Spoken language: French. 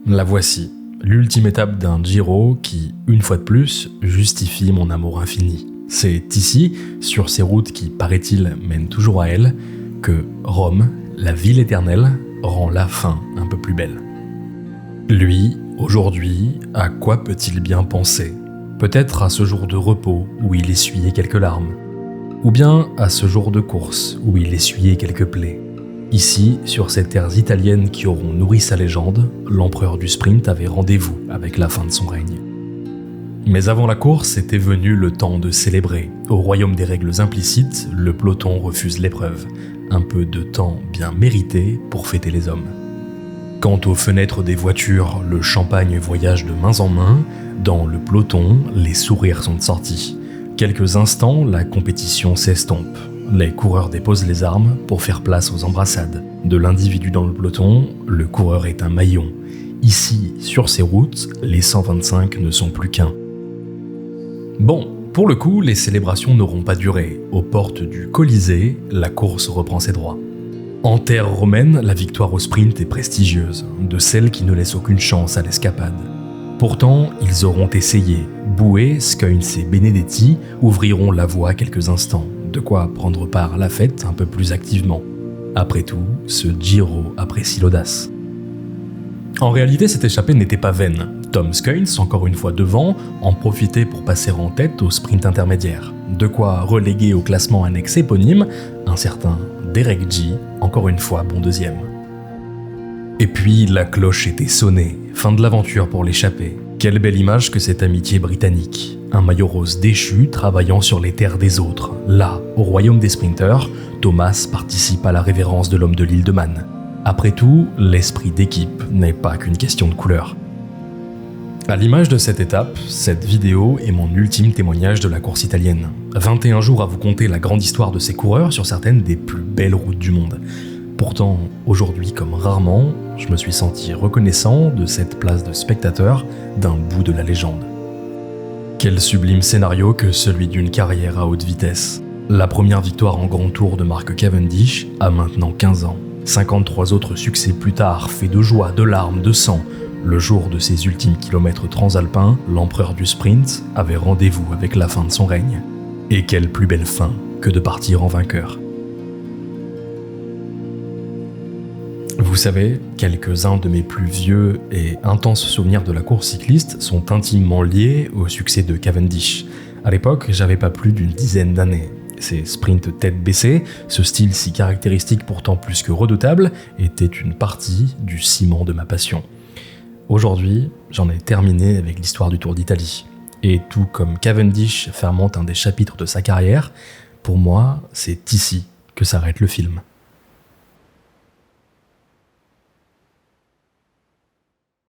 La voici, l'ultime étape d'un Giro qui, une fois de plus, justifie mon amour infini. C'est ici, sur ces routes qui, paraît-il, mènent toujours à elle, que Rome, la ville éternelle, rend la fin un peu plus belle. Lui, aujourd'hui, à quoi peut-il bien penser ? Peut-être à ce jour de repos où il essuyait quelques larmes, ou bien à ce jour de course où il essuyait quelques plaies. Ici, sur ces terres italiennes qui auront nourri sa légende, l'empereur du sprint avait rendez-vous avec la fin de son règne. Mais avant la course était venu le temps de célébrer. Au royaume des règles implicites, le peloton refuse l'épreuve. Un peu de temps bien mérité pour fêter les hommes. Quant aux fenêtres des voitures, le champagne voyage de main en main. Dans le peloton, les sourires sont sortis. Quelques instants, la compétition s'estompe. Les coureurs déposent les armes pour faire place aux embrassades. De l'individu dans le peloton, le coureur est un maillon. Ici, sur ces routes, les 125 ne sont plus qu'un. Bon, pour le coup, les célébrations n'auront pas duré. Aux portes du Colisée, la course reprend ses droits. En terre romaine, la victoire au sprint est prestigieuse, de celle qui ne laisse aucune chance à l'escapade. Pourtant, ils auront essayé. Bouet, Scoins et Benedetti ouvriront la voie quelques instants. De quoi prendre part à la fête un peu plus activement. Après tout, ce Giro apprécie l'audace. En réalité, cette échappée n'était pas vaine. Tom Scoins, encore une fois devant, en profitait pour passer en tête au sprint intermédiaire. De quoi reléguer au classement annexe éponyme un certain Derek G, encore une fois bon deuxième. Et puis la cloche était sonnée, fin de l'aventure pour l'échappée. Quelle belle image que cette amitié britannique. Un maillot rose déchu travaillant sur les terres des autres. Là, au royaume des sprinters, Thomas participe à la révérence de l'homme de l'île de Man. Après tout, l'esprit d'équipe n'est pas qu'une question de couleur. À l'image de cette étape, cette vidéo est mon ultime témoignage de la course italienne. 21 jours à vous conter la grande histoire de ces coureurs sur certaines des plus belles routes du monde. Pourtant, aujourd'hui comme rarement, je me suis senti reconnaissant de cette place de spectateur d'un bout de la légende. Quel sublime scénario que celui d'une carrière à haute vitesse. La première victoire en grand tour de Mark Cavendish a maintenant 15 ans. 53 autres succès plus tard, faits de joie, de larmes, de sang. Le jour de ses ultimes kilomètres transalpins, l'empereur du sprint avait rendez-vous avec la fin de son règne. Et quelle plus belle fin que de partir en vainqueur. Vous savez, quelques-uns de mes plus vieux et intenses souvenirs de la course cycliste sont intimement liés au succès de Cavendish. À l'époque, j'avais pas plus d'une dizaine d'années. Ces sprints tête baissée, ce style si caractéristique pourtant plus que redoutable, était une partie du ciment de ma passion. Aujourd'hui, j'en ai terminé avec l'histoire du Tour d'Italie. Et tout comme Cavendish fermente un des chapitres de sa carrière, pour moi, c'est ici que s'arrête le film.